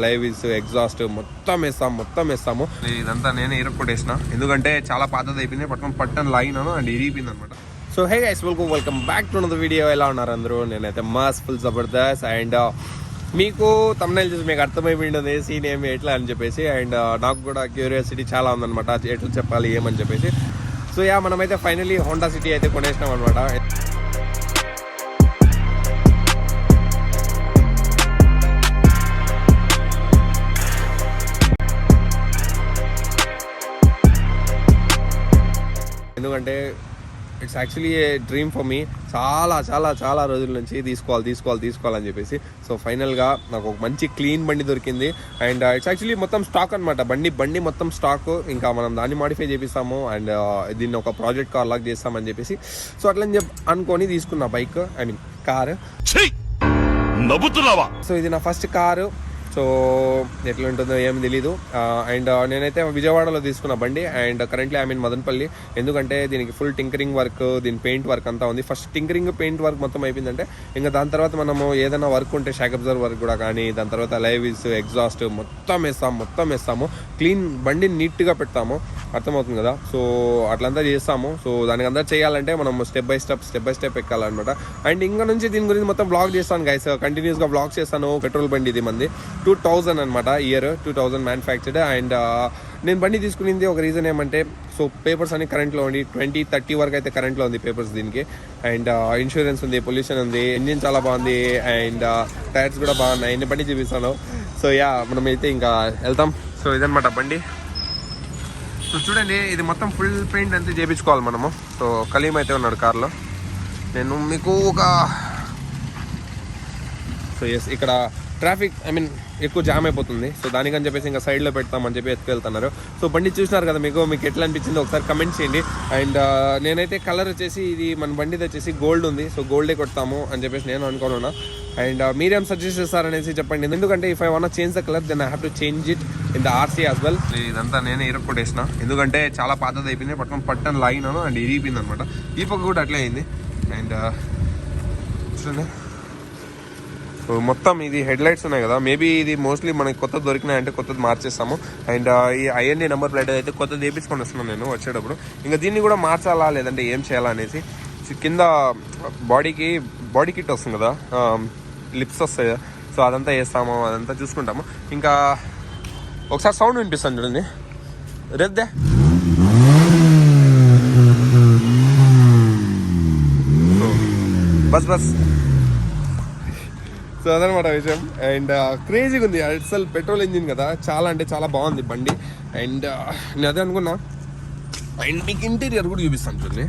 Lives exhaust మొత్తం వేస్తాము. ఇదంతా నేనే ఇరుక్కొట్టేసిన, ఎందుకంటే చాలా పాతది అయిపోయింది. పట్టణం లాగినాను అండ్ ఇరిగిపోయింది అనమాట. So hey guys, welcome back to another video. ఎలా ఉన్నారు అందరూ? నేనైతే మాస్ ఫుల్ జబర్దస్త్. అండ్ మీకు thumbnail చూసి మీకు అర్థమైపోయింది సీన్ ఏమి ఎట్లా అని చెప్పేసి. అండ్ నాకు కూడా క్యూరియాసిటీ చాలా ఉందన్నమాట, ఎట్లా చెప్పాలి ఏమని చెప్పేసి. సో యా, మనమైతే ఫైనలీ హోండా సిటీ అయితే కొనేసినాం అనమాట. ఎందుకంటే it's actually A dream for me. చాలా రోజుల నుంచి తీసుకోవాలని చెప్పేసి. సో ఫైనల్గా నాకు ఒక మంచి క్లీన్ బండి దొరికింది. అండ్ ఇట్స్ యాక్చువల్లీ మొత్తం స్టాక్ అనమాట. బండి మొత్తం స్టాక్. ఇంకా మనం దాన్ని మాడిఫై చేపిస్తాము అండ్ దీన్ని ఒక ప్రాజెక్ట్ కార్ లాగా చేస్తామని చెప్పేసి. సో అట్లని అనుకొని తీసుకున్నా bike, I mean car. So ఇది నా ఫస్ట్ కారు. సో ఎట్లా ఉంటుందో ఏమి తెలీదు. అండ్ నేనైతే విజయవాడలో తీసుకున్న బండి. And currently I mean Madanapalle. ఎందుకంటే దీనికి ఫుల్ టింకరింగ్ వర్క్, దీని పెయింట్ వర్క్ అంతా ఉంది. ఫస్ట్ టింకరింగ్ పెయింట్ వర్క్ మొత్తం అయిపోయిందంటే ఇంకా దాని తర్వాత మనము ఏదైనా వర్క్ ఉంటే షాక్ అబ్జర్వ్ వర్క్ కూడా కానీ, దాని తర్వాత లైవ్స్ ఎగ్జాస్ట్ మొత్తం వేస్తాము. క్లీన్ బండిని నీట్గా పెడతాము, అర్థమవుతుంది కదా. సో అట్లంతా చేస్తాము. సో దానికి అంతా చేయాలంటే మనం స్టెప్ బై స్టెప్ ఎక్కాలన్నమాట. అండ్ ఇంకా నుంచి దీని గురించి మొత్తం బ్లాగ్ చేస్తాను గైస్, కంటిన్యూస్గా బ్లాగ్ చేస్తాను. పెట్రోల్ బండి ఇది మంది 2000 అనమాట, ఇయర్ 2000 మ్యానుఫ్యాక్చర్డ్. అండ్ నేను బండి తీసుకునింది ఒక రీజన్ ఏమంటే, సో పేపర్స్ అన్ని కరెంట్లో ఉంది. 2030 వరకు అయితే కరెంట్లో ఉంది పేపర్స్ దీనికి. అండ్ ఇన్సూరెన్స్ ఉంది, పొల్యూషన్ ఉంది, ఇంజిన్ చాలా బాగుంది, అండ్ టైర్స్ కూడా బాగున్నాయి. ఇన్ని బండి చూపిస్తాను. సో యా, మనం అయితే ఇంకా వెళ్తాం. సో ఇదనమాట బండి. సో చూడండి, ఇది మొత్తం ఫుల్ పెయింట్ అంతా చేయించుకోవాలి మనము. సో కలీం అయితే ఉన్నాడు కార్లో. నేను మీకు ఎస్ ఇక్కడ ట్రాఫిక్ ఐ మీన్ ఎక్కువ జామ్ అయిపోతుంది. సో దానికని చెప్పేసి ఇంకా సైడ్లో పెడతామని చెప్పి ఎత్తుకెళ్తున్నారు. సో బండి చూసినారు కదా, మీకు ఎట్లా అనిపించిందో ఒకసారి కమెంట్ చేయండి. అండ్ నేనైతే కలర్ వచ్చేసి ఇది మన బండిది వచ్చేసి గోల్డ్ ఉంది. సో గోల్డే కొడతాము అని చెప్పేసి నేను అనుకోనున్నా. అండ్ మీరేం సజెస్ట్ చేస్తారనేసి చెప్పండి. ఎందుకంటే if I want change the colour then I have to change it in the RC as well. ఇదంతా నేనే ఇరుక్కొట్టేసిన, ఎందుకంటే చాలా పాతది అయిపోయింది. పట్టణం లాగినాను అండ్ ఇరిగిపోయింది అనమాట. ఈ పక్క కూడా అట్లే అయింది. అండ్ చూడండి, సో మొత్తం ఇది హెడ్ లైట్స్ ఉన్నాయి కదా, మేబీ ఇది మోస్ట్లీ మనకి కొత్తది దొరికినాయంటే కొత్తది మార్చేస్తాము. అండ్ ఈ ఐఎన్ఏ నెంబర్ ప్లేట్ అయితే కొత్తది వేయించుకొని వస్తున్నాను నేను వచ్చేటప్పుడు. ఇంకా దీన్ని కూడా మార్చాలా లేదంటే ఏం చేయాలా అనేసి. కింద బాడీ కిట్ వస్తుంది కదా, లిప్స్ వస్తాయి. సో అదంతా వేస్తాము, అదంతా చూసుకుంటాము. ఇంకా ఒకసారి సౌండ్ వినిపిస్తాను చూడండి, రెద్దే. బస్ సో అదనమాట విషయం. అండ్ క్రేజీగా ఉంది. అసలు పెట్రోల్ ఇంజిన్ కదా, చాలా అంటే చాలా బాగుంది బండి. అండ్ నేను అదే అనుకున్నా. అండ్ మీకు ఇంటీరియర్ కూడా చూపిస్తాను చూడండి.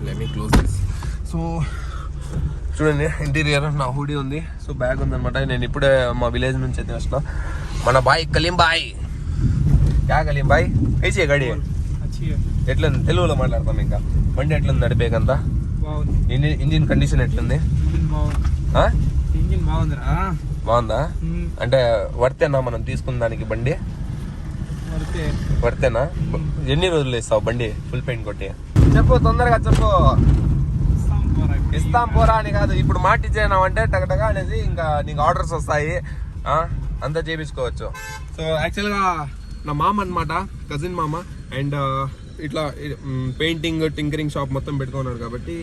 Let me close this. So చూడండి, ఇంటీరియర్ నా హూడీ ఉంది. సో బ్యాగ్ ఉందనమాట. నేను ఇప్పుడే మా విలేజ్ నుంచి అయితే వచ్చిన. మన బాయ్ కలీం బాయ్. యా కలీం బాయ్, వేసే గాడి ఎట్లుంది? తెలుగులో మాట్లాడతాం. ఇంకా బండి ఎట్లుంది నడిపేకంతా? ఇంజిన్ కండిషన్ ఎట్లుంది? బాగుందా? అంటే వర్తేనా మనం తీసుకున్న దానికి బండి? వర్తేనా? ఎన్ని రోజులు ఇస్తావు బండి ఫుల్ పెయింట్ కొట్టి? చెప్పు, తొందరగా చెప్పు. ఇస్తాం పోరా అని కాదు, ఇప్పుడు మాట ఇచ్చేనావు అంటే టగటగా అనేది ఇంకా నీకు ఆర్డర్స్ వస్తాయి, అంతా చేయించుకోవచ్చు. సో యాక్చువల్గా నా మామ అనమాట, కజిన్ మామ. అండ్ ఇట్లా పెయింటింగ్ టింకరింగ్ షాప్ మొత్తం పెట్టుకున్నాడు కాబట్టి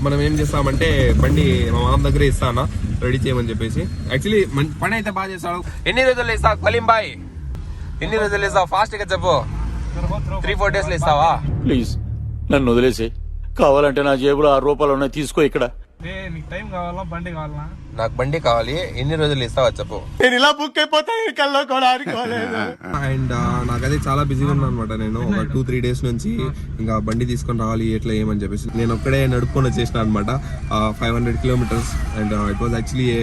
మనం ఏం చేస్తామంటే బండి మా మామ దగ్గర ఇస్తానా రెడీ చేయమని చెప్పేసి. యాక్చువల్లీ పని అయితే బాగా చేస్తాడు. ఎన్ని రోజుల్లో ఇస్తావు కలీం బాయ్? ఎన్ని రోజుల్లో ఇస్తావు? ఫాస్ట్గా చెప్పు. 3-4 డేస్లో ఇస్తావా? ప్లీజ్ నన్ను వదిలేసి, కావాలంటే నా జేబులో 6 రూపాయలు ఉన్నాయి, తీసుకో. ఇక్కడ టైం కావాలా, బండి కావాలా? నాకు బండి కావాలి, ఎన్ని రోజులు ఇస్తావా చెప్పు. నేను ఇలా బుక్ అయిపోతాను కల్లో కూడా అనుకోలేదు. అండ్ నాకైతే చాలా బిజీగా ఉన్నా అనమాట. నేను ఒక 2-3 డేస్ నుంచి ఇంకా బండి తీసుకొని రావాలి ఎట్లా ఏమని చెప్పేసి నేను ఒక్కడే నడుపుకొని వచ్చేసిన అనమాట 500 kilometres. And it was actually a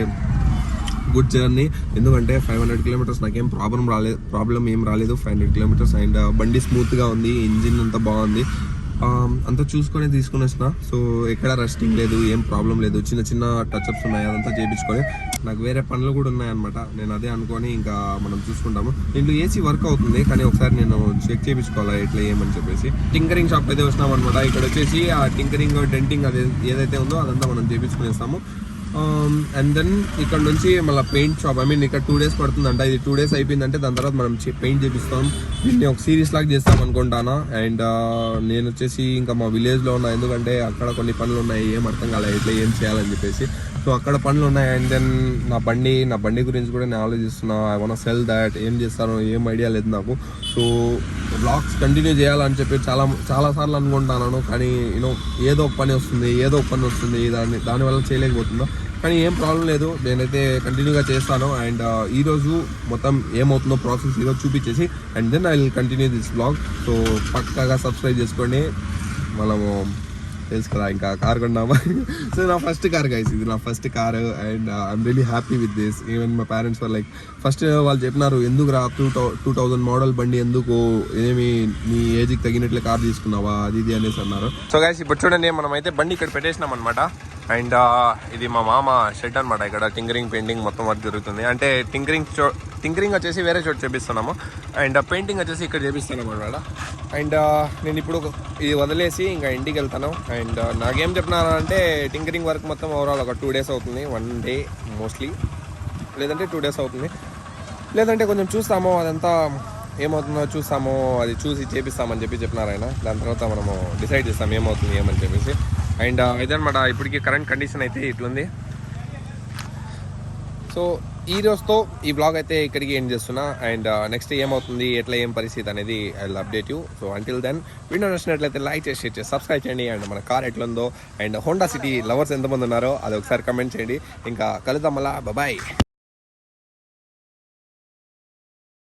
good journey. ఎందుకంటే 500 కిలోమీటర్స్ నాకేం ప్రాబ్లం ఏం రాలేదు. 500 కిలోమీటర్స్. అండ్ బండి స్మూత్గా ఉంది, ఇంజిన్ అంతా బాగుంది, అంతా చూసుకొని తీసుకుని వచ్చిన. సో ఎక్కడ రస్టింగ్ లేదు, ఏం ప్రాబ్లం లేదు. చిన్న టచ్అప్స్ ఉన్నాయి, అదంతా చేయించుకొని. నాకు వేరే పనులు కూడా ఉన్నాయన్నమాట. నేను అదే అనుకొని ఇంకా మనం చూసుకుంటాము. దీంట్లో ఏసీ వర్క్ అవుతుంది, కానీ ఒకసారి నేను చెక్ చేయించుకోవాలి ఎట్లా ఏమని చెప్పేసి. టింకరింగ్ షాప్ అయితే వచ్చినాం అనమాట. ఇక్కడ వచ్చేసి ఆ టింకరింగ్ డెంటింగ్ అది ఏదైతే ఉందో అదంతా మనం చేయించుకునేస్తాము. అండ్ దెన్ ఇక్కడ నుంచి మళ్ళీ పెయింట్ షాప్, ఐ మీన్ ఇక్కడ 2 days పడుతుందంట. ఇది 2 days అయిపోయిందంటే దాని తర్వాత మనం పెయింట్ చేపిస్తాం. దీన్ని ఒక సిరీస్ లాగా చేస్తాం అనుకుంటాను. అండ్ నేను వచ్చేసి ఇంకా మా విలేజ్లో ఉన్నా, ఎందుకంటే అక్కడ కొన్ని పనులు ఉన్నాయి, ఏం అర్థం కాలేదు ఇట్లా ఏం చేయాలని చెప్పేసి. సో అక్కడ పనులు ఉన్నాయి. అండ్ దెన్ నా బండి గురించి కూడా నేను ఆలోచిస్తున్నా. I want cell that. ఏం చేస్తానో ఏం ఐడియా లేదు నాకు. సో బ్లాగ్స్ కంటిన్యూ చేయాలని చెప్పి చాలా సార్లు అనుకుంటున్నాను, కానీ యూనో ఏదో ఒక పని వస్తుంది దానివల్ల చేయలేకపోతున్నా. కానీ ఏం ప్రాబ్లం లేదు, నేనైతే కంటిన్యూగా చేస్తాను. అండ్ ఈరోజు మొత్తం ఏమవుతుందో ప్రాసెస్ ఈరోజు చూపించేసి and then I will continue this blog. So పక్కాగా సబ్స్క్రైబ్ చేసుకోండి. మనము తెలుసు కదా ఇంకా కార్ కొన్నామా. సో నా ఫస్ట్ కార్ గైస్, ఇది నా first car. And I'm really happy with this. Even my parents were like, first వాళ్ళు చెప్పినారు ఎందుకు రా 2000 మోడల్ బండి ఎందుకు, ఏమి నీ ఏజ్కి తగినట్లే కార్ తీసుకున్నావా అది ఇది అనేసి అన్నారు. సో గైస్ ఇప్పుడు చూడండి, మనం అయితే బండి ఇక్కడ పెట్టేసినాం అనమాట. అండ్ ఇది మా మామ షెడ్ అనమాట. ఇక్కడ టింకరింగ్ పెయింటింగ్ మొత్తం వర్క్ జరుగుతుంది. అంటే టింకరింగ్ వచ్చేసి వేరే చోటు చేపిస్తున్నాము, అండ్ పెయింటింగ్ వచ్చేసి ఇక్కడ చేపిస్తున్నాము అనమాట. అండ్ నేను ఇప్పుడు ఇది వదిలేసి ఇంకా ఇంటికి వెళ్తాను. అండ్ నాకేం చెప్తున్నారు అంటే టింకరింగ్ వర్క్ మొత్తం ఓవరాల్ ఒక 2 days అవుతుంది, 1 day మోస్ట్లీ, లేదంటే 2 days అవుతుంది, లేదంటే కొంచెం చూస్తాము అదంతా ఏమవుతుందో చూస్తాము, అది చూసి చేపిస్తామని చెప్పినారు ఆయన. దాని తర్వాత మనము డిసైడ్ చేస్తాం ఏమవుతుంది ఏమని చెప్పేసి. అండ్ ఇదనమాట ఇప్పటికీ కరెంట్ కండిషన్ అయితే ఇట్లుంది. సో ఈ రోజుతో ఈ బ్లాగ్ అయితే ఇక్కడికి ఎండ్ చేస్తున్నా. అండ్ నెక్స్ట్ ఏమవుతుంది ఎట్లా ఏం పరిస్థితి అనేది I will update you. So until then video నచ్చినట్లయితే లైక్ చేసి షేర్ చేసి సబ్స్క్రైబ్ చేయండి. అండ్ మన కార్ ఎట్లుందో అండ్ హోండా సిటీ లవర్స్ ఎంతమంది ఉన్నారో అది ఒకసారి కమెంట్ చేయండి. ఇంకా కలుద్దాం మళ్ళా, బాయ్.